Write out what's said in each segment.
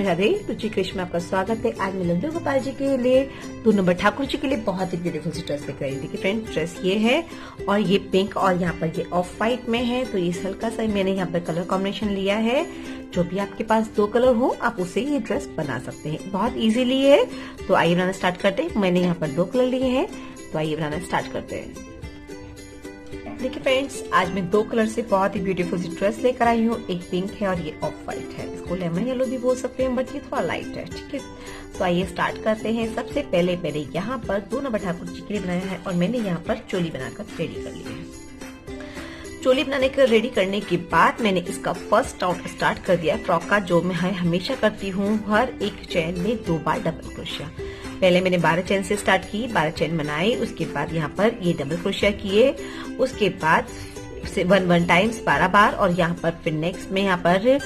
राधे। रुचि कृष्ण में आपका स्वागत है। आज मैं लड्डू गोपाल जी के लिए 2 नंबर ठाकुर जी के लिए बहुत ही ब्यूटीफुल सी ड्रेस लेकर आई। देखिए फ्रेंड्स, ड्रेस ये है और ये पिंक और यहाँ पर ये ऑफ व्हाइट में है। तो ये हल्का सा मैंने यहाँ पर कलर कॉम्बिनेशन लिया है। जो भी आपके पास 2 कलर हो आप उससे ये ड्रेस बना सकते हैं, बहुत इजीली है। तो आइए बनाना स्टार्ट करते हैं। मैंने यहाँ पर 2 कलर लिए हैं, तो आइए बनाना स्टार्ट करते हैं। देखिए फ्रेंड्स, आज मैं 2 कलर से बहुत ही ब्यूटीफुल सी ड्रेस लेकर आई हूँ। एक पिंक है और ये ऑफ व्हाइट है। इसको लेमन येलो भी बोल सकते हैं, बट ये थोड़ा लाइट है। ठीक है, तो आइए स्टार्ट करते हैं। सबसे पहले मैंने यहाँ पर 2 नंबर ठाकुर जी के लिए बनाया है और मैंने यहाँ पर चोली बनाकर रेडी कर लिया है। चोली बनाने का रेडी करने के बाद मैंने इसका फर्स्ट राउंड स्टार्ट कर दिया फ्रॉक का, जो मैं हमेशा करती हूँ। हर एक चेन में 2 बार डबल क्रोशिया। पहले मैंने 12 चेन से स्टार्ट की, 12 चेन बनाई। उसके बाद यहाँ पर ये डबल क्रोशिया किए। उसके बाद 1 टाइम्स 12 बार और यहाँ पर फिर नेक्स्ट में यहाँ पर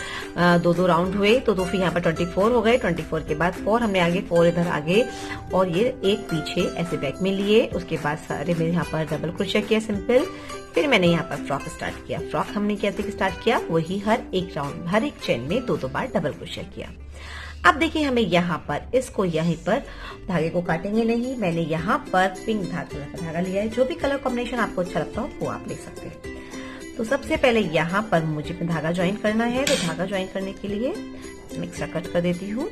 2 राउंड हुए। तो फिर यहाँ पर 24 हो गए। 24 के बाद 4 हमने आगे, 4 इधर आगे और ये एक पीछे ऐसे बैक में लिए। उसके बाद सारे मैंने यहाँ पर डबल क्रोशिया किया सिंपल। फिर मैंने यहाँ पर फ्रॉक स्टार्ट किया। फ्रॉक हमने कैसे स्टार्ट किया, वही हर एक राउंड हर एक चेन में 2 बार डबल क्रोशिया किया। अब देखिए हमें यहाँ पर इसको यहीं पर धागे को काटेंगे नहीं। मैंने यहाँ पर पिंक धागा लिया है। जो भी कलर कॉम्बिनेशन आपको अच्छा लगता हो वो आप ले सकते हैं। तो सबसे पहले यहाँ पर मुझे धागा ज्वाइन करना है। तो धागा ज्वाइन करने के लिए मिक्सर कट कर देती हूँ।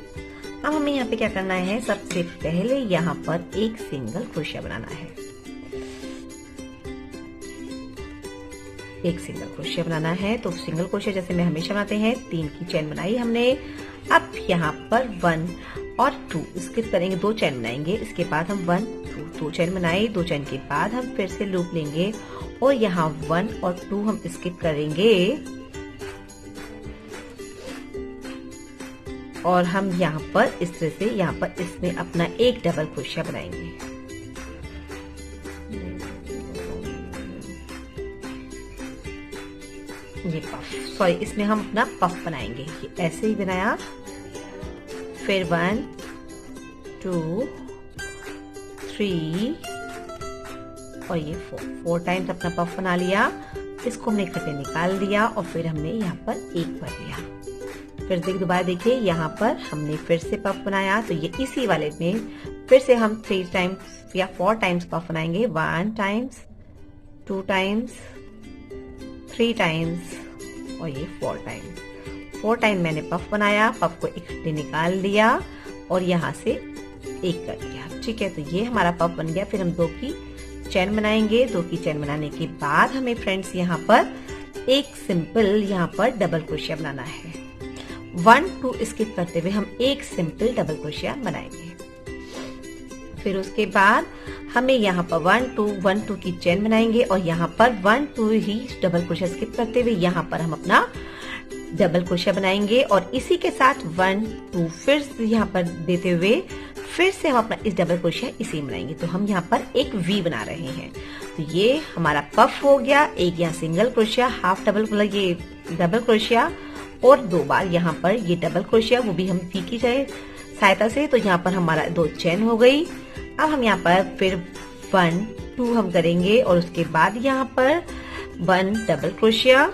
अब हमें यहाँ पे क्या करना है, सबसे पहले यहाँ पर एक सिंगल क्रोशिया बनाना है। एक सिंगल क्रोशिया बनाना है। तो सिंगल क्रोशिया जैसे मैं हमेशा बनाते हैं, 3 की चेन बनाई हमने। अब यहाँ पर 1 और 2 स्किप करेंगे, 2 चेन बनाएंगे। इसके बाद हम 1 2 चेन बनाई। 2 चेन के बाद हम फिर से लूप लेंगे और यहाँ 1 और 2 हम स्किप करेंगे और हम यहाँ पर इस तरह से यहाँ पर इसमें अपना एक डबल क्रोशिया बनाएंगे। ये पफ, सॉरी, इसमें हम अपना पफ बनाएंगे। ये ऐसे ही बनाया। फिर 1 2 3 और ये 4 टाइम्स अपना पफ बना लिया। इसको हमने इकट्ठे निकाल दिया और फिर हमने यहाँ पर एक भर लिया। फिर दोबारा देखिए, यहाँ पर हमने फिर से पफ बनाया। तो ये इसी वाले में फिर से हम 3 टाइम्स या 4 टाइम्स पफ बनाएंगे। 1 टाइम्स 2 टाइम्स 3 टाइम्स और ये 4 टाइम्स। 4 टाइम मैंने पफ बनाया। पफ को इकट्ठे निकाल दिया और यहाँ से एक कर दिया। ठीक है, तो ये हमारा पफ बन गया। फिर हम 2 की चेन बनाएंगे। 2 की चेन बनाने के बाद हमें फ्रेंड्स यहाँ पर एक सिंपल यहाँ पर डबल क्रोशिया बनाना है। 1 2 स्किप करते हुए हम एक सिंपल डबल क्रोशिया बनाएंगे। फिर उसके बाद हमें यहाँ पर 1 2 की चेन बनाएंगे और यहाँ पर 1 2 ही डबल क्रोशिया स्किप करते हुए यहाँ पर हम अपना डबल क्रोशिया बनाएंगे और इसी के साथ 1 2 फिर यहाँ पर देते हुए फिर से हम अपना इस डबल क्रोशिया इसी बनाएंगे। तो हम यहाँ पर एक वी बना रहे हैं। तो ये हमारा पफ हो गया। एक यहाँ सिंगल क्रोशिया, हाफ डबल, ये डबल क्रोशिया और 2 बार यहाँ पर ये डबल क्रोशिया, वो भी हम वी की सहायता से। तो यहाँ पर हमारा 2 चेन हो गई। अब हम यहाँ पर फिर 1 2 हम करेंगे और उसके बाद यहाँ पर 1 डबल क्रोशिया।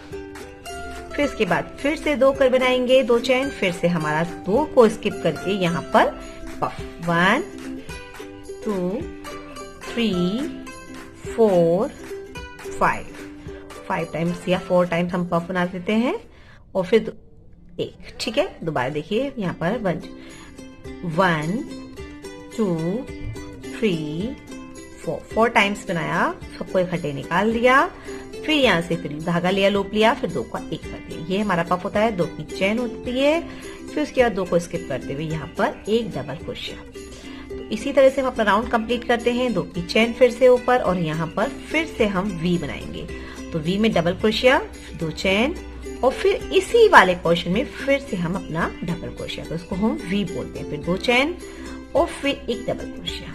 फिर इसके बाद फिर से 2 कर बनाएंगे, 2 चेन। फिर से हमारा 2 को स्किप करके यहाँ पर पफ 1 2 3 4 5 टाइम्स या 4 टाइम्स हम पफ बना देते हैं और फिर एक। ठीक है, दोबारा देखिए यहाँ पर 1 2 3 4 टाइम्स बनाया। सबको इकट्ठे निकाल दिया। फिर यहाँ से फिर धागा लिया, लूप लिया, फिर 2 का एक कर दिया। ये हमारा पफ होता है। 2 की चेन होती है। फिर उसके बाद 2 को स्किप करते हुए यहाँ पर एक डबल क्रोशिया। तो इसी तरह से हम अपना राउंड कंप्लीट करते हैं। 2 की चेन फिर से ऊपर और यहाँ पर फिर से हम वी बनाएंगे। तो वी में डबल क्रोशिया, 2 चेन और फिर इसी वाले पोर्शन में फिर से हम अपना डबल क्रोशिया, तो इसको हम वी बोलते हैं। फिर 2 चेन और फिर एक डबल क्रोशिया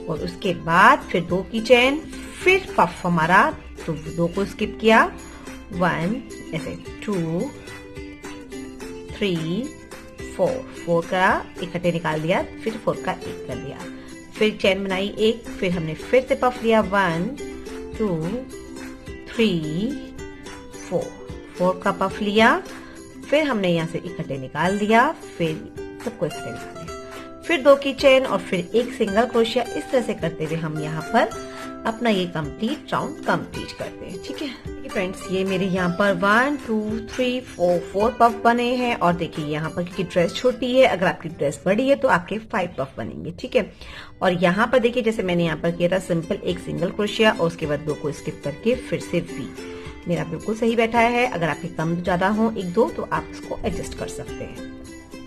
और उसके बाद फिर 2 की चेन, फिर पफ हमारा। तो 2 को स्किप किया, 1 ऐसे 2 3 4 का इकट्ठे निकाल दिया। फिर 4 का एक कर दिया। फिर चेन बनाई एक। फिर हमने फिर से पफ लिया, 1 2 3 4 का पफ लिया। फिर हमने यहाँ से इकट्ठे निकाल दिया, फिर सबको इकट्ठे निकाल दिया, फिर 2 की चेन और फिर एक सिंगल क्रोशिया। इस तरह से करते हुए हम यहाँ पर अपना ये कंप्लीट राउंड कंप्लीट करते हैं। ठीक है फ्रेंड्स, ये मेरे यहाँ पर 1 2 3 4 पफ बने हैं। और देखिए यहाँ पर क्योंकि ड्रेस छोटी है, अगर आपकी ड्रेस बड़ी है तो आपके 5 पफ बनेंगे। ठीक है, और यहाँ पर देखिए जैसे मैंने यहाँ पर किया था सिंपल एक सिंगल क्रोशिया और उसके बाद 2 को स्किप करके फिर से वी। मेरा बिल्कुल सही बैठा है। अगर आपके कम ज्यादा हो 1-2 तो आप इसको एडजस्ट कर सकते हैं।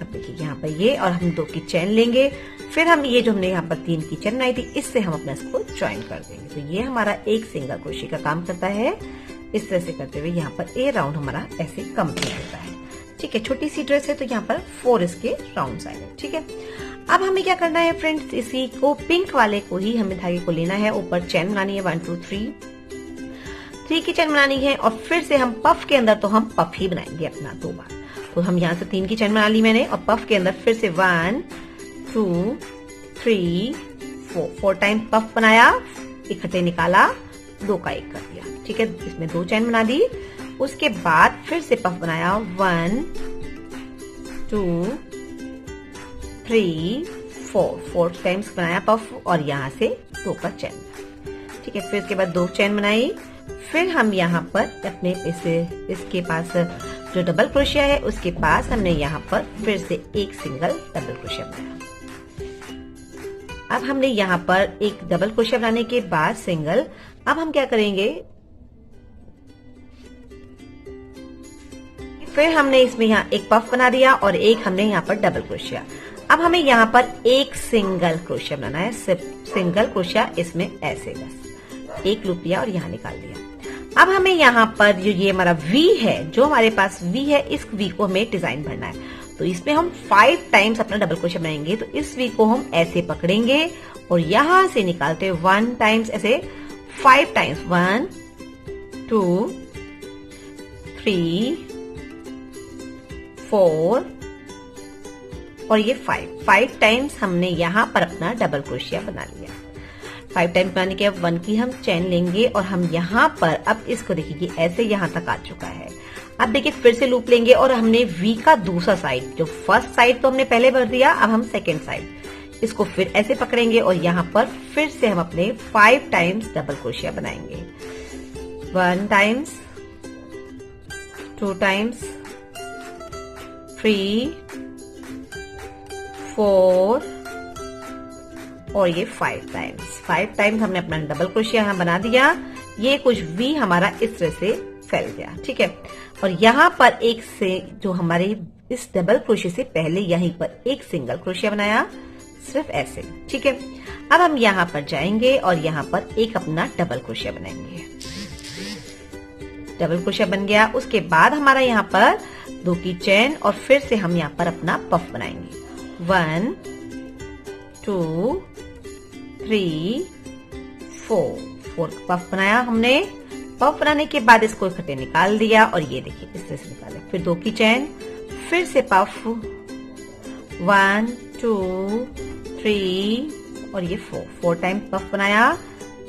अब देखिए यहाँ पर ये, और हम 2 की चेन लेंगे, फिर हम ये जो हमने यहाँ पर 3 की चेन बनाई थी इससे हम अपना इसको ज्वाइन कर देंगे। तो ये हमारा एक सिंगल क्रोशिया का काम करता है। इस तरह से करते हुए यहाँ पर ए राउंड हमारा ऐसे कंप्लीट होता है। ठीक है, छोटी सी ड्रेस है तो यहाँ पर 4 इसके राउंड आएंगे। ठीक है, अब हमें क्या करना है फ्रेंड्स, इसी को पिंक वाले को ही हमें धागे को लेना है, ऊपर चेन बनानी है 1 2 3 की चेन बनानी है। और फिर से हम पफ के अंदर तो हम पफ ही बनाएंगे अपना 2 बार। तो हम यहाँ से 3 की चेन बना ली मैंने, और पफ के अंदर फिर से 1 2 3 4 टाइम पफ बनाया, इकट्ठे निकाला, 2 का 1 कर दिया। ठीक है, इसमें 2 चेन बना दी, उसके बाद फिर से पफ बनाया 1 2 3 4 टाइम्स बनाया पफ, और यहाँ से 2 का चेन। ठीक है, फिर उसके बाद 2 चेन बनाई, फिर हम यहाँ पर अपने इसके पास जो डबल क्रोशिया है उसके पास हमने यहाँ पर फिर से एक सिंगल डबल क्रोशिया बनाया। अब हमने यहाँ पर एक डबल क्रोशिया बनाने के बाद सिंगल, अब हम क्या करेंगे, फिर हमने इसमें यहाँ एक पफ बना दिया और एक हमने यहाँ पर डबल क्रोशिया। अब हमें यहाँ पर एक सिंगल क्रोशिया बनाना है, सिंगल क्रोशिया इसमें ऐसे बस एक लूप लिया और यहाँ निकाल दिया। अब हमें यहाँ पर जो ये हमारा वी है, जो हमारे पास वी है, इस वी को हमें डिजाइन भरना है। तो इसमें हम 5 टाइम्स अपना डबल क्रोशिया बनाएंगे। तो इस वी को हम ऐसे पकड़ेंगे और यहां से निकालते हुए 1 टाइम्स ऐसे 5 टाइम्स 1 2 3 4 और ये 5 टाइम्स हमने यहाँ पर अपना डबल क्रोशिया बना लिया। 5 टाइम्स बनाने के अब 1 की हम चेन लेंगे और हम यहाँ पर अब इसको देखिए ऐसे यहाँ तक आ चुका है। अब देखिए फिर से लूप लेंगे और हमने वी का दूसरा साइड, जो फर्स्ट साइड तो हमने पहले भर दिया, अब हम सेकेंड साइड इसको फिर ऐसे पकड़ेंगे और यहाँ पर फिर से हम अपने 5 टाइम्स डबल क्रोशिया बनाएंगे। 1 टाइम्स 2 टाइम्स 3 4 और ये 5 टाइम्स हमने अपना डबल क्रोशिया यहाँ बना दिया। ये कुछ वी हमारा इस तरह से फैल गया। ठीक है, और यहाँ पर एक से जो हमारे इस डबल क्रोशिया से पहले यहीं पर एक सिंगल क्रोशिया बनाया, सिर्फ ऐसे। ठीक है, अब हम यहाँ पर जाएंगे और यहाँ पर एक अपना डबल क्रोशिया बनाएंगे। डबल क्रोशिया बन गया, उसके बाद हमारा यहाँ पर 2 की चेन और फिर से हम यहाँ पर अपना पफ बनाएंगे। 1 2 3 4 पफ बनाया हमने। पफ बनाने के बाद इसको इकट्ठे निकाल दिया और ये देखिए इस तरह से निकाले। फिर 2 की चेन, फिर से पफ 1 2 3 और ये 4 टाइम पफ बनाया,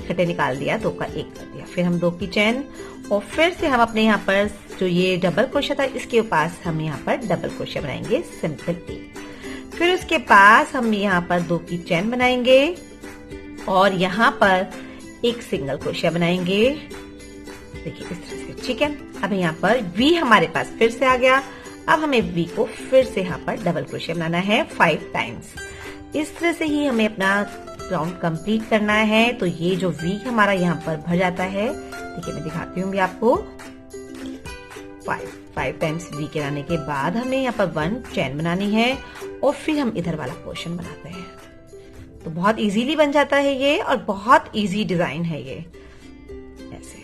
इकट्ठे निकाल दिया, 2 का 1 कर दिया। फिर हम 2 की चेन और फिर से हम अपने यहाँ पर जो ये डबल क्रोशिया था इसके पास हम यहाँ पर डबल क्रोशिया बनाएंगे, सिंपल 1। फिर उसके पास हम यहाँ पर 2 की चेन बनाएंगे और यहाँ पर एक सिंगल क्रोशिया बनाएंगे, देखिए इस तरह से। ठीक है, अब यहाँ पर वी हमारे पास फिर से आ गया। अब हमें वी को फिर से यहाँ पर डबल क्रोशिया बनाना है 5 टाइम्स। इस तरह से ही हमें अपना राउंड कंप्लीट करना है। तो ये जो वी हमारा यहाँ पर भर जाता है, देखिए मैं दिखाती हूँ आपको। 5 टाइम्स वी के आने के बाद हमें यहाँ पर 1 चेन बनानी है और फिर हम इधर वाला पोर्शन बनाते हैं। तो बहुत इजीली बन जाता है ये और बहुत इजी डिजाइन है ये। ऐसे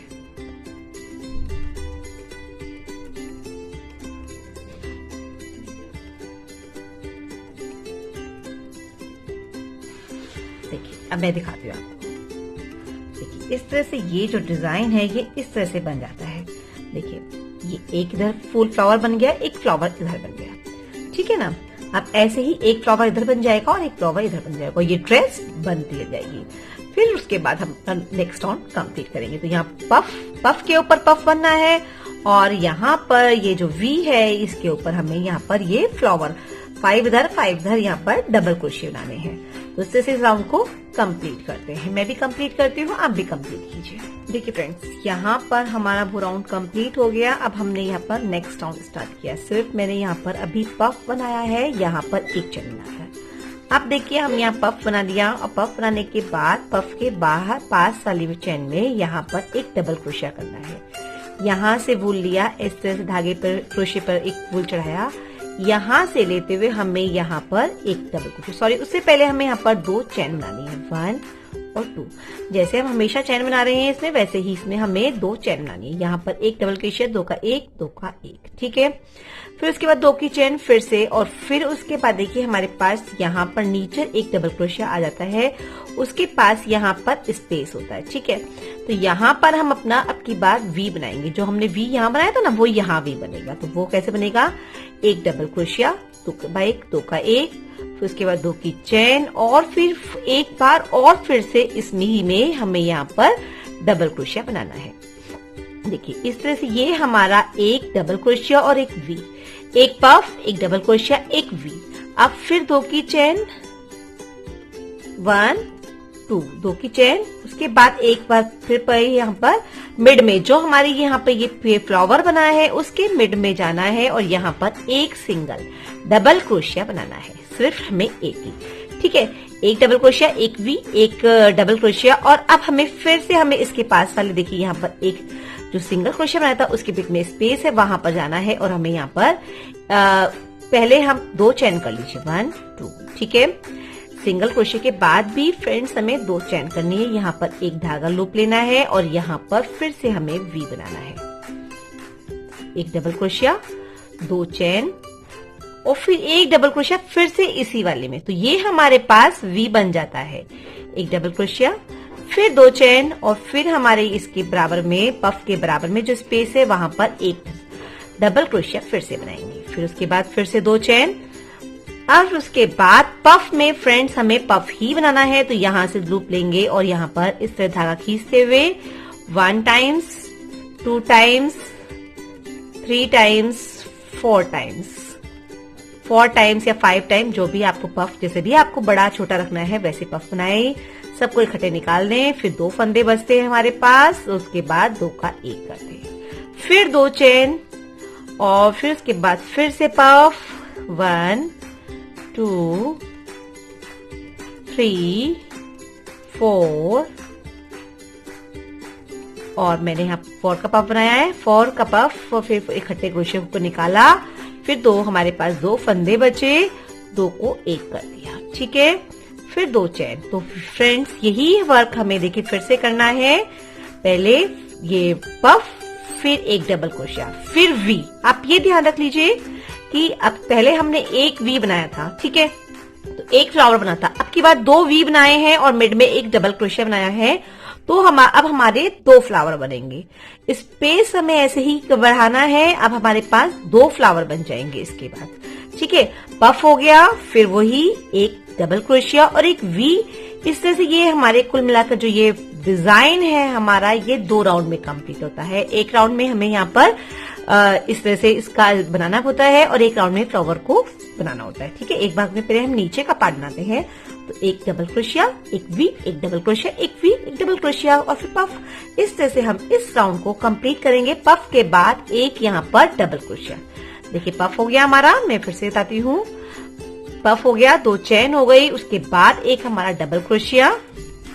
देखिए, अब मैं दिखाती हूँ आपको। देखिए इस तरह से ये जो डिजाइन है ये इस तरह से बन जाता है। देखिए ये एक इधर फुल फ्लावर बन गया, एक फ्लावर इधर बन गया। ठीक है ना, अब ऐसे ही एक फ्लावर इधर बन जाएगा और एक फ्लावर इधर बन जाएगा, ये ड्रेस बनती जाएगी। फिर उसके बाद हम नेक्स्ट राउंड कंप्लीट करेंगे। तो यहाँ पफ के ऊपर पफ बनना है और यहाँ पर ये जो वी है इसके ऊपर हमें यहाँ पर ये फ्लावर 5 इधर यहाँ पर डबल क्रोशिया बनाने हैं। तो इससे इस राउंड को कंप्लीट करते हैं। मैं भी कंप्लीट करती हूँ, आप भी कंप्लीट कीजिए। देखिए फ्रेंड्स, यहाँ पर हमारा वो राउंड कंप्लीट हो गया। अब हमने यहाँ पर नेक्स्ट राउंड स्टार्ट किया। सिर्फ मैंने यहाँ पर अभी पफ बनाया है, यहाँ पर एक चेन बनाया है। अब देखिए हम यहाँ पफ बना लिया और पफ बनाने के बाद पफ के बाहर पास वाली चेन में यहाँ पर एक डबल क्रोशिया करना है। यहाँ से वूल लिया, इस तरह से धागे पर क्रोशिया पर एक वूल चढ़ाया, यहाँ से लेते हुए हमें यहाँ पर एक डबल क्रोशिया, उससे पहले हमें यहाँ पर 2 चेन बनानी है, 1 और 2। जैसे हम हमेशा चेन बना रहे हैं इसमें, वैसे ही इसमें हमें 2 चेन बनानी है। यहाँ पर एक डबल क्रोशिया, 2 का 1, 2 का 1, ठीक है। फिर उसके बाद 2 की चेन फिर से, और फिर उसके बाद देखिए हमारे पास यहाँ पर नीचे एक डबल क्रोशिया आ जाता है, उसके पास यहाँ पर स्पेस होता है, ठीक है। तो यहाँ पर हम अपना अब की बार वी बनाएंगे। जो हमने वी यहाँ बनाया था ना, वो यहाँ वी बनेगा। तो वो कैसे बनेगा, एक डबल क्रोशिया, 2 का 1, 2 का 1, फिर उसके बाद 2 की चेन, और फिर एक बार और फिर से इसमें ही में हमें यहाँ पर डबल क्रोशिया बनाना है। देखिए इस तरह से ये हमारा एक डबल क्रोशिया और एक वी, एक पफ, एक डबल क्रोशिया, एक वी। अब फिर 2 की चेन, 1 2, 2 की चेन, उसके बाद एक बार फिर पर यहाँ पर मिड में जो हमारी यहाँ पर ये फ्लावर बना है उसके मिड में जाना है, और यहाँ पर एक सिंगल डबल क्रोशिया बनाना है, सिर्फ हमें एक ही, ठीक है। एक डबल क्रोशिया, एक वी, एक डबल क्रोशिया, और अब हमें फिर से हमें इसके पास वाले देखिए यहाँ पर एक जो सिंगल क्रोशिया बनाया था उसके बीच में स्पेस है, वहां पर जाना है, और हमें यहाँ पर पहले हम 2 चेन कर लीजिए, 1 2, ठीक है। सिंगल क्रोशिया के बाद भी फ्रेंड्स हमें 2 चेन करनी है। यहाँ पर एक धागा लूप लेना है, और यहाँ पर फिर से हमें वी बनाना है। एक डबल क्रोशिया, 2 चेन, और फिर एक डबल क्रोशिया फिर से इसी वाले में। तो ये हमारे पास वी बन जाता है। एक डबल क्रोशिया, फिर 2 चेन, और फिर हमारे इसके बराबर में, पफ के बराबर में जो स्पेस है वहां पर एक डबल क्रोशिया फिर से बनाएंगे। फिर उसके बाद फिर से 2 चेन, और उसके बाद पफ में फ्रेंड्स हमें पफ ही बनाना है। तो यहाँ से लूप लेंगे और यहाँ पर इस तरह धागा खींचते हुए 1 times, 2 times, 3 times, 4 times, 4 times या 5 टाइम, जो भी आपको पफ, जैसे भी आपको बड़ा छोटा रखना है वैसे पफ बनाए। सबको इकट्ठे निकाल दें। फिर 2 फंदे बचते हैं हमारे पास, उसके बाद 2 का 1 करते हैं, फिर 2 चेन, और फिर उसके बाद फिर से पफ, 1 2 3 4, और मैंने यहाँ 4 का पफ बनाया है, 4 का पफ, और फिर इकट्ठे क्रोशिया को निकाला, फिर 2 हमारे पास 2 फंदे बचे, 2 को 1 कर दिया, ठीक है। फिर 2 चेन। तो फ्रेंड्स यही वर्क हमें देखिए फिर से करना है। पहले ये पफ, फिर एक डबल क्रोशिया, फिर वी। आप ये ध्यान रख लीजिए कि अब पहले हमने एक वी बनाया था, ठीक है, तो एक फ्लावर बना था। अब की बार 2 वी बनाए हैं और मिड में एक डबल क्रोशिया बनाया है, तो अब हमारे 2 फ्लावर बनेंगे। स्पेस हमें ऐसे ही बढ़ाना है। अब हमारे पास 2 फ्लावर बन जाएंगे इसके बाद, ठीक है। पफ हो गया, फिर वही एक डबल क्रोशिया और एक वी। इस तरह से ये हमारे कुल मिलाकर जो ये डिजाइन है हमारा, ये 2 राउंड में कंप्लीट होता है। एक राउंड में हमें यहाँ पर इस तरह से इसका बनाना होता है, और एक राउंड में फ्लावर को बनाना होता है, ठीक है। एक भाग में पहले हम नीचे का पार्ट बनाते हैं, तो एक डबल क्रोशिया, एक वी, एक डबल क्रोशिया, एक वी, एक डबल क्रोशिया, और फिर पफ। इस तरह से हम इस राउंड को कंप्लीट करेंगे। पफ के बाद एक यहाँ पर डबल क्रोशिया। देखिए पफ हो गया हमारा, मैं फिर से बताती हूँ। पफ हो गया, 2 चेन हो गई, उसके बाद एक हमारा डबल क्रोशिया,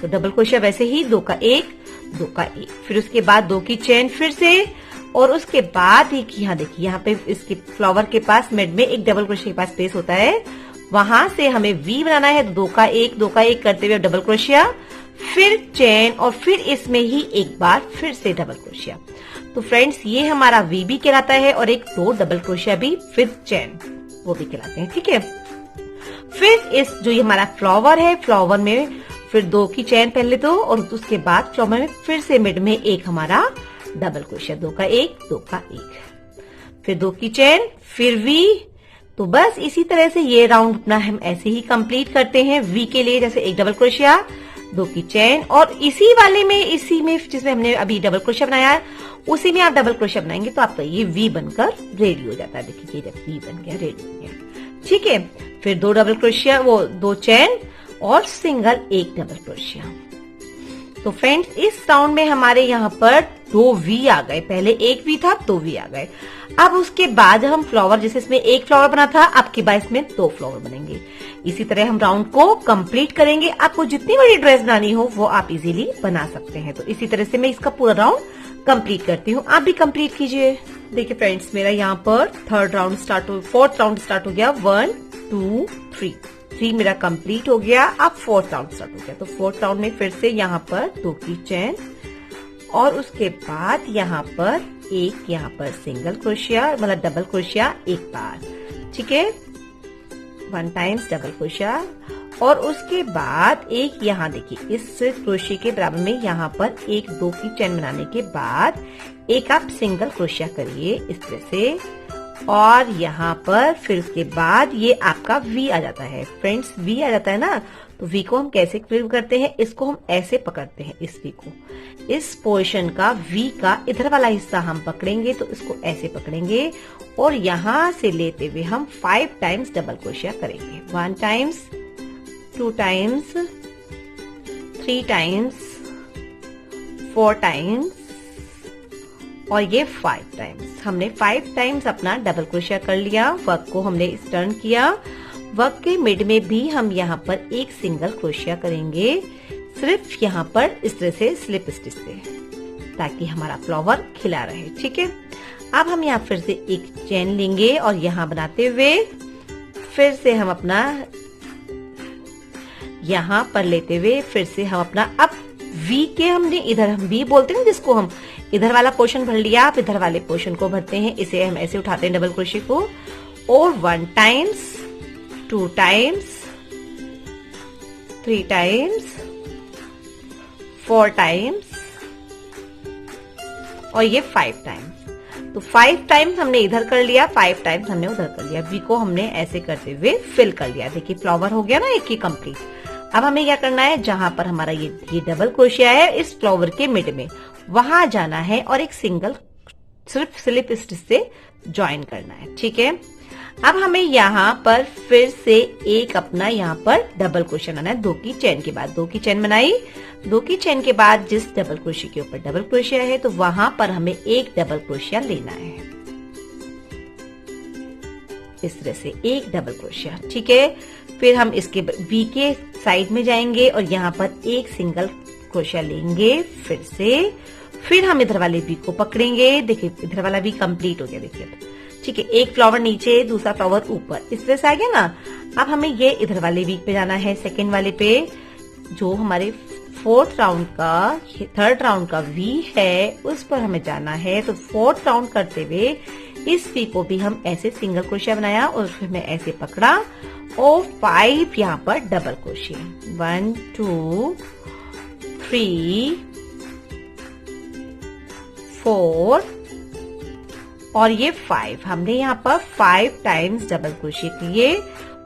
तो डबल क्रोशिया वैसे ही 2 का 1, 2 का 1, फिर उसके बाद 2 की चेन फिर से, और उसके बाद एक यहाँ देखिए यहाँ पे इसके फ्लावर के पास मिड में एक डबल क्रोशिया के पास स्पेस होता है, वहां से हमें वी बनाना है। 2 का 1, 2 का 1 करते हुए डबल क्रोशिया, फिर चेन, और फिर इसमें ही एक बार फिर से डबल क्रोशिया। तो फ्रेंड्स ये हमारा वी भी कहलाता है, और एक 2 डबल क्रोशिया भी, फिर चेन, वो भी कहलाते हैं, ठीक है। फिर इस जो ये हमारा फ्लावर है, फ्लावर में फिर 2 की चेन पहले 2, और उसके बाद फ्लावर में फिर से मिड में एक हमारा डबल क्रोशिया, 2 का 1, 2 का 1, फिर 2 की चेन, फिर वी। तो बस इसी तरह से ये राउंड अपना हम ऐसे ही कंप्लीट करते हैं। वी के लिए जैसे एक डबल क्रोशिया, 2 की चेन, और इसी में जिसमें हमने अभी डबल क्रोशिया बनाया है उसी में आप डबल क्रोशिया बनाएंगे तो आपका ये वी बनकर रेडी हो जाता है। देखिए ये वी बन गया, रेडी हो गया। ठीक है, फिर 2 डबल क्रोशिया, वो 2 चेन और सिंगल 1 डबल क्रोशिया। तो फ्रेंड्स इस राउंड में हमारे यहाँ पर 2 वी आ गए। पहले 1 वी था, 2 वी आ गए। अब उसके बाद हम फ्लावर, जैसे इसमें 1 फ्लावर बना था, अब की बार इसमें 2 फ्लावर बनेंगे। इसी तरह हम राउंड को कंप्लीट करेंगे। आपको जितनी बड़ी ड्रेस बनानी हो वो आप इजीली बना सकते हैं। तो इसी तरह से मैं इसका पूरा राउंड कंप्लीट करती हूँ, आप भी कंप्लीट कीजिए। देखिए फ्रेंड्स मेरा यहाँ पर 4th राउंड स्टार्ट हो गया। 1 2 3 मेरा कंप्लीट हो गया। अब 4th राउंड स्टार्ट हो गया। तो 4th राउंड में फिर से यहाँ पर 2 की चेन और उसके बाद यहाँ पर एक यहाँ पर सिंगल क्रोशिया, मतलब डबल क्रोशिया 1 बार। ठीक है, 1 टाइम्स डबल क्रोशिया और उसके बाद एक यहाँ देखिए इस क्रोशिया के बराबर में यहाँ पर 1 2 की चेन बनाने के बाद एक आप सिंगल क्रोशिया करिए इस तरह से और यहाँ पर फिर उसके बाद ये आपका वी आ जाता है। फ्रेंड्स वी आ जाता है ना, तो वी को हम कैसे फिल करते हैं, इसको हम ऐसे पकड़ते हैं। इस वी को, इस पोर्शन का वी का इधर वाला हिस्सा हम पकड़ेंगे, तो इसको ऐसे पकड़ेंगे और यहाँ से लेते हुए हम 5 टाइम्स डबल क्रोशिया करेंगे। 1 टाइम्स, 2 टाइम्स, 3 टाइम्स, 4 टाइम्स और ये 5 टाइम्स। हमने 5 टाइम्स अपना डबल क्रोशिया कर लिया। वर्क को हमने इस टर्न किया। वर्क के मिड में भी हम यहाँ पर एक सिंगल क्रोशिया करेंगे, सिर्फ यहाँ पर इस तरह से स्लिप स्टिच से, ताकि हमारा फ्लावर खिला रहे। ठीक है, अब हम यहाँ फिर से एक चेन लेंगे और यहाँ बनाते हुए फिर से हम अपना यहाँ पर लेते हुए फिर से हम अपना अब वी के हमने इधर हम वी बोलते हैं जिसको हम इधर वाला पोर्शन भर लिया, आप इधर वाले पोर्शन को भरते हैं। इसे हम ऐसे उठाते हैं डबल क्रोशिया को और 1 टाइम्स, 2 टाइम्स, 3 टाइम्स, 4 टाइम्स और ये 5 टाइम्स। तो 5 टाइम्स हमने इधर कर लिया, 5 टाइम्स हमने उधर कर लिया। वी को हमने ऐसे करते हुए फिल कर लिया। देखिए फ्लावर हो गया ना एक ही कंप्लीट। अब हमें क्या करना है, जहां पर हमारा ये डबल क्रोशिया है इस फ्लावर के मिड में, वहां जाना है और एक सिंगल सिर्फ स्लिप स्टिच से ज्वाइन करना है। ठीक है, अब हमें यहाँ पर फिर से एक अपना यहाँ पर डबल क्रोशिया बनाना है। 2 की चेन के बाद 2 की चेन बनाई, 2 की चेन के बाद जिस डबल क्रोशिया के ऊपर डबल क्रोशिया है तो वहां पर हमें एक डबल क्रोशिया लेना है, इस तरह से एक डबल क्रोशिया। ठीक है, फिर हम इसके वी के साइड में जाएंगे और यहाँ पर एक सिंगल क्रोशिया लेंगे फिर से, फिर हम इधर वाले वी को पकड़ेंगे। देखिए इधर वाला वी कंप्लीट हो गया। देखिए ठीक है, एक फ्लावर नीचे, दूसरा फ्लावर ऊपर, इस तरह से आ गया ना। अब हमें ये इधर वाले वी पे जाना है, सेकेंड वाले पे, जो हमारे 4th राउंड का 3rd राउंड का वी है उस पर हमें जाना है। तो 4th राउंड करते हुए इस वी को भी हम ऐसे सिंगल क्रोशिया बनाया और फिर मैं ऐसे पकड़ा और 5 यहाँ पर डबल क्रोशिया, 1 2 3 4 और ये 5 हमने यहाँ पर 5 टाइम्स डबल क्रोशिया किए।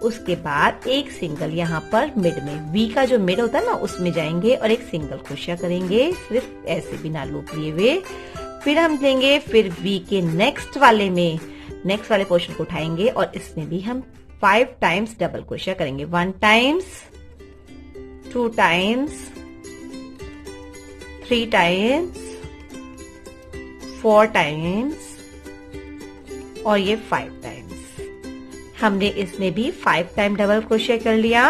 उसके बाद एक सिंगल यहाँ पर मिड में, वी का जो मिड होता है ना उसमें जाएंगे और एक सिंगल क्रोशिया करेंगे, सिर्फ ऐसे बिना लूप लिए हुए। फिर हम देंगे, फिर वी के नेक्स्ट वाले में नेक्स्ट वाले पोर्शन को उठाएंगे और इसमें भी हम 5 टाइम्स डबल क्रोशिया करेंगे। 1 टाइम्स, 2 टाइम्स, 3 टाइम्स, 4 टाइम्स और ये 5 टाइम्स। हमने इसमें भी 5 टाइम डबल क्रोशिया कर लिया।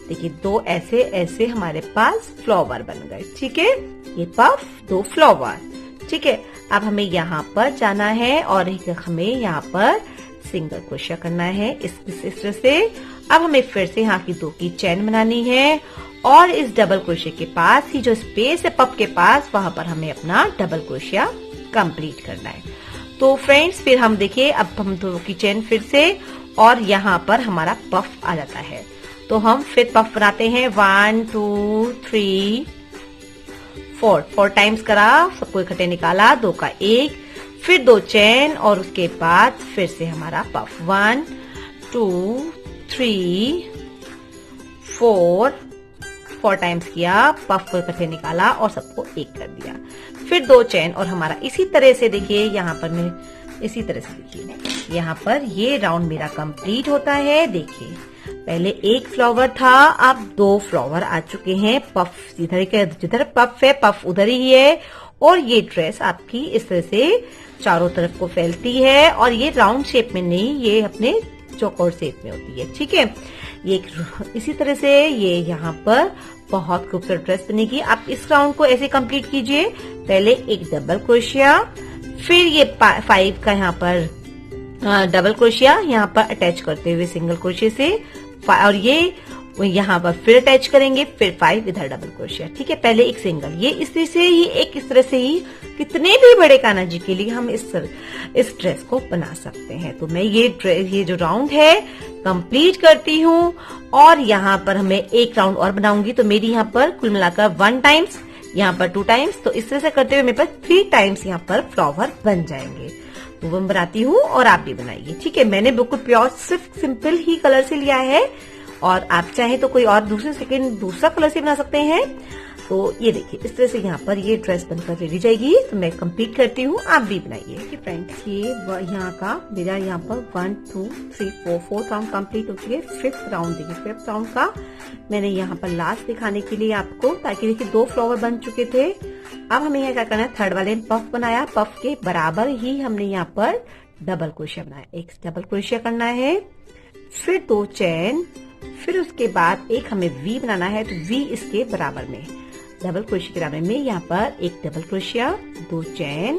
देखिए 2 ऐसे ऐसे हमारे पास फ्लावर बन गए। ठीक है, ये पफ 2 फ्लावर। ठीक है, अब हमें यहाँ पर जाना है और हमें यहाँ पर सिंगल क्रोशिया करना है इस तरह से। अब हमें फिर से यहाँ की 2 की चेन बनानी है और इस डबल क्रोशिया के पास ही जो स्पेस है पफ के पास, वहां पर हमें अपना डबल क्रोशिया कंप्लीट करना है। तो फ्रेंड्स फिर हम देखिए, अब हम 2 की चेन फिर से और यहाँ पर हमारा पफ आ जाता है। तो हम फिर पफ बनाते हैं, 1 2 3 4 टाइम्स करा, सबको इकट्ठे निकाला, 2 का 1, फिर 2 चेन और उसके बाद फिर से हमारा पफ 1 2 3 4 टाइम्स किया, पफ को इकट्ठे निकाला और सबको 1 कर दिया। फिर 2 चेन और हमारा इसी तरह से देखिए यहाँ पर मैं इसी तरह से देखिए यहाँ पर ये राउंड मेरा कंप्लीट होता है। देखिए पहले एक फ्लावर था, अब 2 फ्लावर आ चुके हैं। पफ जिधर पफ है पफ उधर ही है और ये ड्रेस आपकी इस तरह से चारों तरफ को फैलती है और ये राउंड शेप में नहीं, ये अपने चौकोर शेप में होती है। ठीक है, ये इसी तरह से ये यहाँ पर बहुत खूबसूरत ड्रेस बनेगी। आप इस राउंड को ऐसे कंप्लीट कीजिए, पहले एक डबल क्रोशिया, फिर ये 5 का यहाँ पर डबल क्रोशिया यहाँ पर अटैच करते हुए सिंगल क्रोशिया से, और ये यहाँ पर फिर अटैच करेंगे, फिर 5 इधर डबल क्रोशिया। ठीक है, पहले एक सिंगल, ये इस तरह से ही कितने भी बड़े कान्हा जी के लिए हम इस ड्रेस को बना सकते हैं। तो मैं ये जो राउंड है कंप्लीट करती हूँ और यहाँ पर हमें एक राउंड और बनाऊंगी। तो मेरी यहाँ पर कुल मिलाकर 1 टाइम्स, यहाँ पर 2 टाइम्स, तो इस तरह से करते हुए मेरे पास 3 टाइम्स यहाँ पर फ्लावर बन जाएंगे। तो वो मैं बनाती हूँ और आप भी बनाइए। ठीक है, मैंने बिल्कुल प्योर सिर्फ सिंपल ही कलर से लिया है और आप चाहें तो कोई और दूसरा कलर से बना सकते हैं। तो ये देखिए इस तरह से यहाँ पर ये ड्रेस बनकर रेडी जाएगी। तो मैं कंप्लीट करती हूँ, आप भी बनाइए। फ्रेंड्स ये यहाँ का मेरा यहाँ पर 1 2 3 4 राउंड कंप्लीट हो चुके हैं। 5th राउंड देखिए, 5th राउंड का मैंने यहाँ पर लास्ट दिखाने के लिए आपको, ताकि देखिए 2 फ्लावर बन चुके थे। अब हमें यहाँ क्या करना है, 3rd वाले पफ बनाया, पफ के बराबर ही हमने यहाँ पर डबल क्रोशिया बनाया। एक डबल क्रोशिया करना है, फिर 2 चेन, फिर उसके बाद एक हमें वी बनाना है। तो वी इसके बराबर में डबल क्रोशिया के बराबर में यहाँ पर एक डबल क्रोशिया, 2 चेन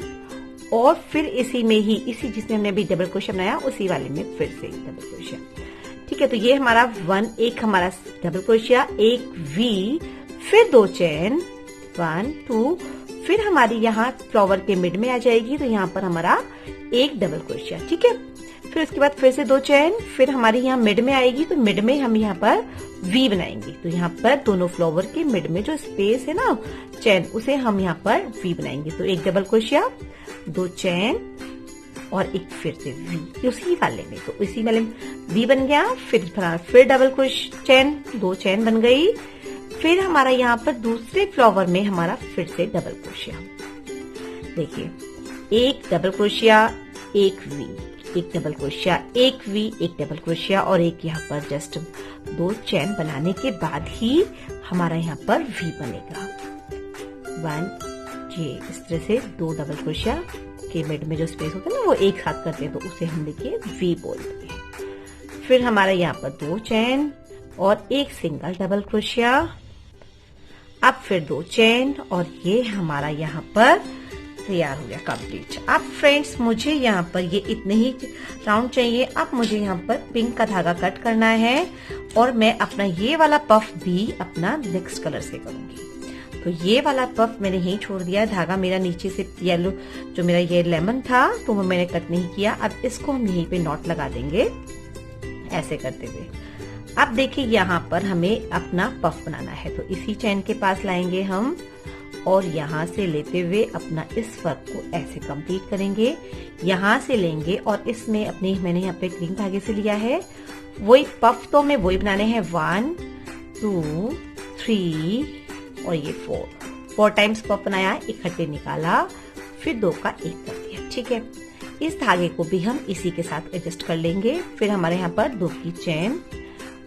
और फिर इसी में ही जिसमें हमने अभी डबल क्रोशिया बनाया उसी वाले में फिर से डबल क्रोशिया। ठीक है, तो ये हमारा एक हमारा डबल क्रोशिया, एक वी, फिर 2 चेन, 1 2, फिर हमारी यहाँ फ्लावर के मिड में आ जाएगी। तो यहाँ पर हमारा एक डबल क्रोशिया। ठीक है, फिर उसके बाद फिर से 2 चेन, फिर हमारी यहाँ मिड में आएगी। तो मिड में हम यहाँ पर वी बनाएंगे। तो यहाँ पर दोनों फ्लावर के मिड में जो स्पेस है ना चेन, उसे हम यहाँ पर वी बनाएंगे। तो एक डबल क्रोशिया, 2 चेन और एक फिर से वी उसी वाले में। तो इसी वाले में वी बन गया, फिर डबल क्रोशिया चेन, 2 चेन बन गई। फिर हमारा यहाँ पर दूसरे फ्लावर में हमारा फिर से डबल क्रोशिया। देखिए एक डबल क्रोशिया, एक वी, एक डबल क्रोशिया, एक वी, एक डबल क्रोशिया और एक यहाँ पर जस्ट 2 चेन बनाने के बाद ही हमारा यहाँ पर वी बनेगा। 1 ये इस तरह से 2 डबल क्रोशिया के मिड में जो स्पेस होता है ना वो एक साथ करते हैं, तो उसे हम देखिए वी बोलते हैं। फिर हमारा यहाँ पर 2 चेन और एक सिंगल डबल क्रोशिया, अब फिर 2 चेन और ये हमारा यहाँ पर तैयार हो गया कंप्लीट। अब फ्रेंड्स मुझे यहाँ पर ये इतने ही राउंड चाहिए। अब मुझे यहाँ पर पिंक का धागा कट करना है और मैं अपना ये वाला पफ भी अपना नेक्स्ट कलर से करूंगी। तो ये वाला पफ मैंने यहीं छोड़ दिया, धागा मेरा नीचे से येलो जो मेरा ये लेमन था तो वो मैंने कट नहीं किया। अब इसको हम यहीं पे नॉट लगा देंगे ऐसे करते हुए। अब देखिए यहाँ पर हमें अपना पफ बनाना है। तो इसी चैन के पास लाएंगे हम और यहाँ से लेते हुए अपना इस वर्क को ऐसे कंप्लीट करेंगे। यहाँ से लेंगे और इसमें अपने मैंने यहाँ पे ग्रीन धागे से लिया है, वही पफ तो हमें वही बनाने हैं। 1 2 3 और ये 4 टाइम्स पफ बनाया, इकट्ठे निकाला, फिर 2 का 1 कर दिया। ठीक है, इस धागे को भी हम इसी के साथ एडजस्ट कर लेंगे। फिर हमारे यहाँ पर 2 की चेन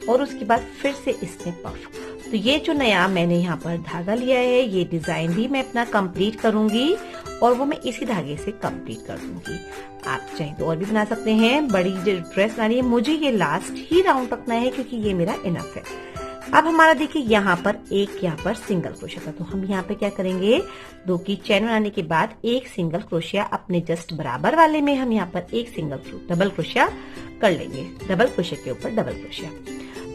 और उसके बाद फिर से इसमें पफ। तो ये जो नया मैंने यहाँ पर धागा लिया है ये डिजाइन भी मैं अपना कंप्लीट करूंगी और वो मैं इसी धागे से कंप्लीट कर दूंगी। आप चाहे तो और भी बना सकते हैं। बड़ी जो ड्रेस बनानी है मुझे ये लास्ट ही राउंड रखना है क्योंकि ये मेरा इनफ है। अब हमारा देखिए यहाँ पर यहाँ पर सिंगल क्रोशिया था, तो हम यहाँ पे क्या करेंगे, 2 की चेन बनाने के बाद एक सिंगल क्रोशिया अपने जस्ट बराबर वाले में हम यहाँ पर एक डबल क्रोशिया कर लेंगे। डबल क्रोशिया के ऊपर डबल क्रोशिया,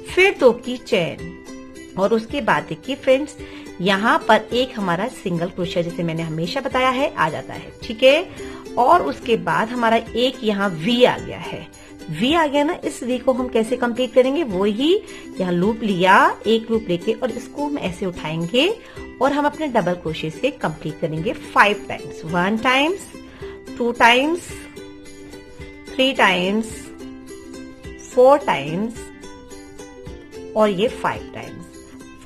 फिर 2 की चेन और उसके बाद देखिए फ्रेंड्स यहाँ पर एक हमारा सिंगल क्रोशिया जैसे मैंने हमेशा बताया है आ जाता है। ठीक है, और उसके बाद हमारा एक यहाँ वी आ गया है। वी आ गया ना, इस वी को हम कैसे कंप्लीट करेंगे, वो ही यहाँ लूप लिया, एक लूप लेके और इसको हम ऐसे उठाएंगे और हम अपने डबल क्रोशिया से कंप्लीट करेंगे 5 times. 1 times, 2 times, 3 times, 4 times और ये 5 टाइम्स।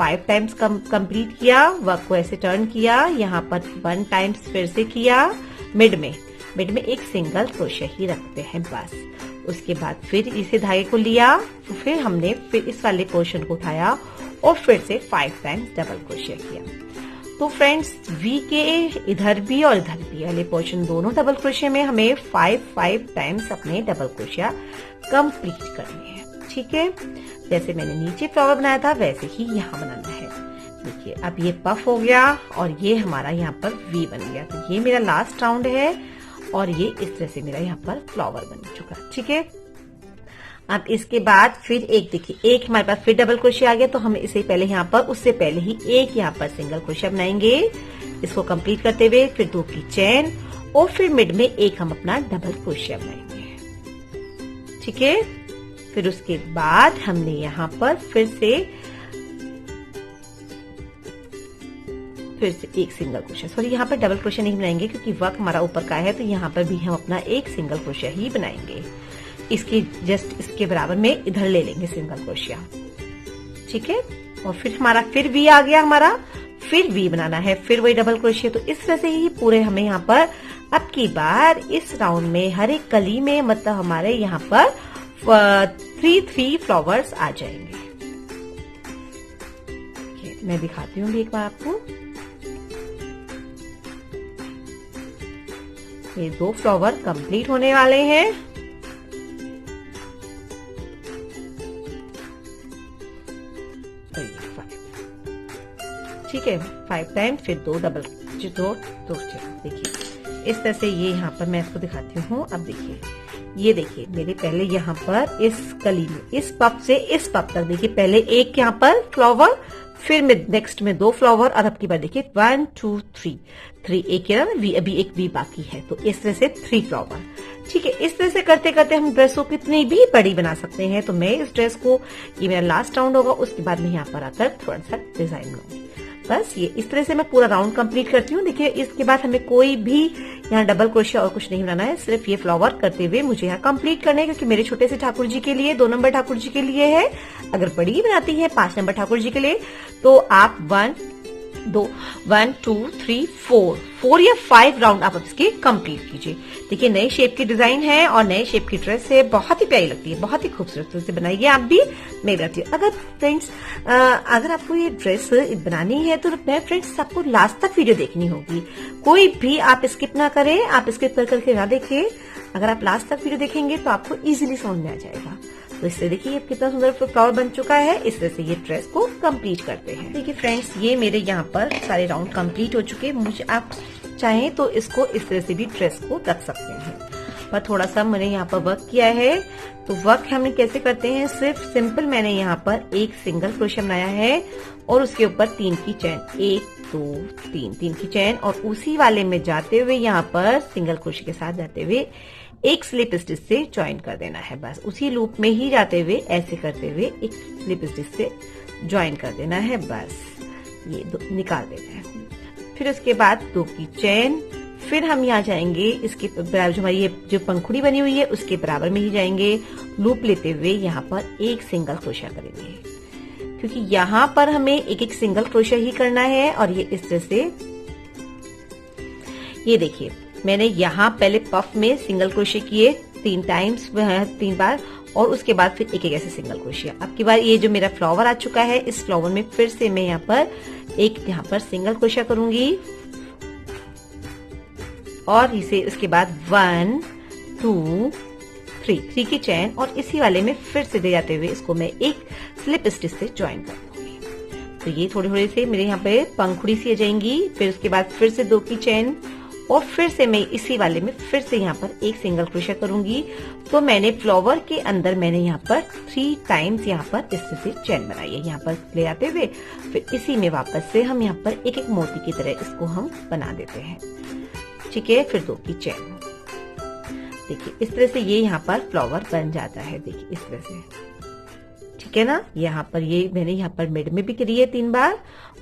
5 टाइम्स कंप्लीट किया, वर्क को ऐसे टर्न किया, यहाँ पर 1 टाइम्स फिर से किया, मिड में एक सिंगल क्रोशे ही रखते हैं बस। उसके बाद फिर इसे धागे को लिया, तो फिर हमने फिर इस वाले पोर्शन को उठाया और फिर से 5 टाइम्स डबल क्रोशे किया। तो फ्रेंड्स वी के इधर भी और इधर भी वाले पोर्शन दोनों डबल क्रोशे में हमें 5 टाइम्स अपने डबल क्रोशिया कंप्लीट करने हैं। ठीक है, जैसे मैंने नीचे फ्लावर बनाया था वैसे ही यहाँ बनाना है। देखिए अब ये पफ हो गया और ये हमारा यहाँ पर वी बन गया। तो ये मेरा लास्ट राउंड है और ये इस तरह से मेरा यहाँ पर फ्लावर बन चुका। ठीक है, अब इसके बाद फिर एक देखिए एक हमारे पास फिर डबल क्रोशिया आ गया, तो हम इसे पहले यहाँ पर उससे पहले ही एक यहाँ पर सिंगल क्रोशिया बनाएंगे। इसको कंप्लीट करते हुए फिर 2 की चेन और फिर मिड में एक हम अपना डबल क्रोशिया बनाएंगे। ठीक है, फिर उसके बाद हमने यहाँ पर फिर से एक सिंगल क्रोशिया, सॉरी यहाँ पर डबल क्रोशिया नहीं बनाएंगे क्योंकि वर्क हमारा ऊपर का है, तो यहाँ पर भी हम अपना एक सिंगल क्रोशिया ही बनाएंगे। इसके जस्ट इसके बराबर में इधर ले लेंगे सिंगल क्रोशिया। ठीक है, और फिर हमारा फिर वी आ गया, हमारा फिर वी बनाना है, फिर वही डबल क्रोशिया। तो इस तरह से ही पूरे हमें यहाँ पर अब की बार इस राउंड में हर एक कली में मतलब हमारे यहाँ पर 3 फ्लावर्स आ जाएंगे। मैं दिखाती हूँ एक बार आपको। ये 2 फ्लावर कंप्लीट होने वाले हैं। ठीक है, 5 टाइम फिर 2 डबल दो देखिए इस तरह से ये यहाँ पर मैं इसको दिखाती हूँ। अब देखिए ये देखिए मेरे पहले यहाँ पर इस कली में इस पप से इस पप तक देखिए पहले एक यहाँ पर फ्लावर, फिर में नेक्स्ट में 2 फ्लावर और अब की बार देखिए 1 2 3 एक अभी एक वी बाकी है, तो इस तरह से 3 फ्लावर। ठीक है, इस तरह से करते करते हम ड्रेस को कितनी भी बड़ी बना सकते हैं। तो मैं इस ड्रेस को, ये मेरा लास्ट राउंड होगा, उसके बाद मैं यहाँ पर आकर थोड़ा सा डिजाइन बनाऊंगी। बस ये इस तरह से मैं पूरा राउंड कंप्लीट करती हूँ। देखिए इसके बाद हमें कोई भी यहाँ डबल क्रोशिया और कुछ नहीं बनाना है, सिर्फ ये फ्लावर करते हुए मुझे यहाँ कंप्लीट करने हैं, क्योंकि मेरे छोटे से ठाकुर जी के लिए 2 नंबर ठाकुर जी के लिए है। अगर बड़ी बनाती है 5 नंबर ठाकुर जी के लिए तो आप 1 2 3 4 या 5 राउंड आप इसके कंप्लीट कीजिए। देखिए नए शेप की डिजाइन है और नए शेप की ड्रेस है, बहुत ही प्यारी लगती है, बहुत ही खूबसूरत से बनाइए आप भी। मैं बनाती हूँ। अगर फ्रेंड्स अगर आपको ये ड्रेस बनानी है तो मैं फ्रेंड्स आपको लास्ट तक वीडियो देखनी होगी, कोई भी आप स्किप ना करें, आप स्किप करके ना देखिए। अगर आप लास्ट तक वीडियो देखेंगे तो आपको इजीली समझ में आ जाएगा। तो इससे देखिए कितना सुंदर फ्लावर बन चुका है। इस तरह से ये ड्रेस को कंप्लीट करते हैं। देखिए फ्रेंड्स ये मेरे यहाँ पर सारे राउंड कंप्लीट हो चुके हैं। मुझे आप चाहें तो इसको इस तरह से भी ड्रेस को रख सकते हैं, पर थोड़ा सा मैंने यहाँ पर वर्क किया है। तो वर्क हम कैसे करते हैं, सिर्फ सिंपल मैंने यहाँ पर एक सिंगल क्रोशिया बनाया है और उसके ऊपर 3 की चेन, 1 2 3 की चेन, और उसी वाले में जाते हुए यहाँ पर सिंगल क्रोशिया के साथ जाते हुए एक स्लिप स्टिच से ज्वाइन कर देना है। बस उसी लूप में ही जाते हुए ऐसे करते हुए एक स्लिप स्टिच से ज्वाइन कर देना है। बस ये निकाल देना है। फिर उसके बाद 2 की चेन, फिर हम यहाँ जाएंगे इसके बराबर, जो हमारी ये जो पंखुड़ी बनी हुई है उसके बराबर में ही जाएंगे, लूप लेते हुए यहाँ पर एक सिंगल क्रोशिया करेंगे, क्योंकि यहाँ पर हमें एक सिंगल क्रोशिया ही करना है। और ये इस तरह से ये देखिए मैंने यहाँ पहले पफ में सिंगल क्रोशिया किए 3 बार और उसके बाद फिर एक ऐसे सिंगल क्रोशिया। अब की बार ये जो मेरा फ्लावर आ चुका है, इस फ्लावर में फिर से मैं यहाँ पर सिंगल क्रोशिया करूंगी और इसे उसके बाद 1 2 3 की चेन और इसी वाले में फिर से दे जाते हुए इसको मैं एक स्लिप स्टिच से ज्वाइन कर दूंगी। तो ये थोड़े से मेरे यहाँ पे पंखुड़ी सी आ जाएंगी। फिर उसके बाद फिर से 2 की चेन और फिर से मैं इसी वाले में फिर से यहाँ पर एक सिंगल क्रोशिया करूंगी। तो मैंने फ्लावर के अंदर मैंने यहाँ पर 3 टाइम्स यहाँ पर इस तरह से चेन बनाई है, यहाँ पर ले आते हुए फिर इसी में वापस से हम यहाँ पर एक मोती की तरह इसको हम बना देते हैं। ठीक है, फिर 2 की चेन। देखिए इस तरह से ये यहाँ पर फ्लावर बन जाता है। देखिए इस तरह से, ठीक है ना। यहाँ पर ये मैंने यहाँ पर मिड में भी करी है 3 बार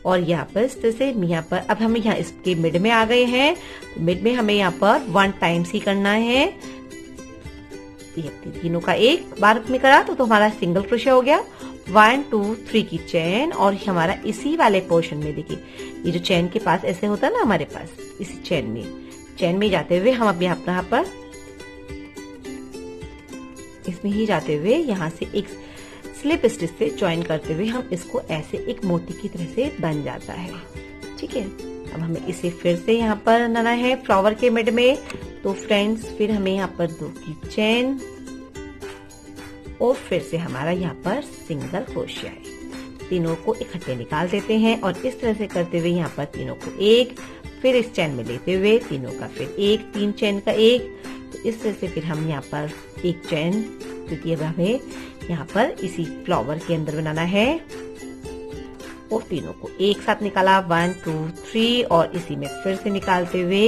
और यहाँ पर इस तरह से यहाँ पर अब हम यहाँ इसके मिड में आ गए हैं। तो मिड में हमें यहाँ पर 1 टाइम्स ही करना है। तीनों का एक बार में करा तो हमारा सिंगल क्रोशिया हो गया 1 2 3 की चेन, और हमारा इसी वाले पोर्शन में देखिए ये जो चेन के पास ऐसे होता है ना हमारे पास, इसी चेन में जाते हुए हम अब यहाँ पर इसमें ही जाते हुए यहाँ से एक स्लिप स्टिच से ज्वाइन करते हुए हम इसको ऐसे एक मोती की तरह से बन जाता है। ठीक है, अब हमें इसे फिर से यहाँ पर बनाना है फ्लावर के मिड में। तो फ्रेंड्स फिर हमें यहाँ पर 2 की चेन और फिर से हमारा यहाँ पर सिंगल क्रोशिया है। तीनों को इकट्ठे निकाल देते हैं और इस तरह से करते हुए यहाँ पर तीनों को एक, फिर इस चेन में लेते हुए तीनों का फिर एक, 3 चेन का एक। तो इस तरह से फिर हम यहाँ पर एक चेन, क्योंकि अब हमें यहाँ पर इसी फ्लावर के अंदर बनाना है, और तीनों को एक साथ निकाला 1 2 3 और इसी में फिर से निकालते हुए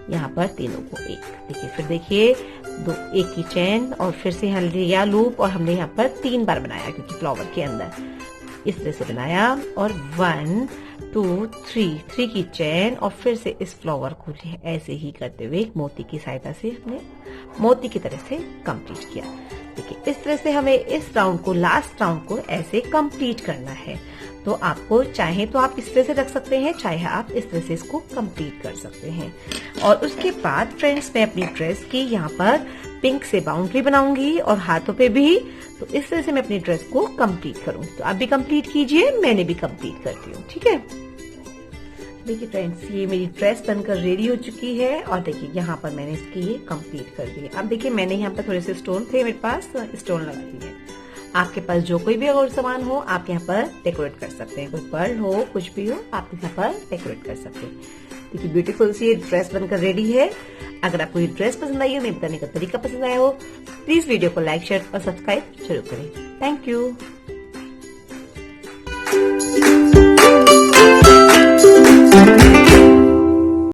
यहाँ पर तीनों को एक। देखिए फिर देखिए एक की चेन और फिर से यहाँ लिया लूप और हमने यहाँ पर 3 बार बनाया, क्योंकि फ्लावर के अंदर इस तरह से बनाया, और 1 2 3 की चेन और फिर से इस फ्लावर को ऐसे ही करते हुए एक मोती की सहायता से हमने मोती की तरह से कंप्लीट किया। देखिए इस तरह से हमें इस राउंड को, लास्ट राउंड को ऐसे कंप्लीट करना है। तो आपको चाहे तो आप इस तरह से रख सकते हैं, चाहे आप इस तरह से इसको कंप्लीट कर सकते हैं। और उसके बाद फ्रेंड्स मैं अपनी ड्रेस की यहाँ पर पिंक से बाउंड्री बनाऊंगी और हाथों पे भी, तो इस तरह से मैं अपनी ड्रेस को कंप्लीट करूंगी। तो आप भी कंप्लीट कीजिए, मैंने भी कंप्लीट करती हूँ। ठीक है, देखिए फ्रेंड्स ये मेरी ड्रेस बनकर रेडी हो चुकी है और देखिए यहाँ पर मैंने इसकी ये कंप्लीट कर दी है। अब देखिए मैंने यहाँ पर थोड़े से स्टोन थे मेरे पास, स्टोन लगा दिए। आपके पास जो कोई भी और सामान हो आप यहाँ पर डेकोरेट कर सकते हैं, कोई पर्ल हो कुछ भी हो आप यहाँ पर डेकोरेट कर सकते हैं। देखिए ब्यूटीफुल सी ये ड्रेस बनकर रेडी है। अगर आपको ये ड्रेस पसंद आई हो, मेरे बताने का तरीका पसंद आया हो, प्लीज वीडियो को लाइक शेयर और सब्सक्राइब जरूर करें। Thank you.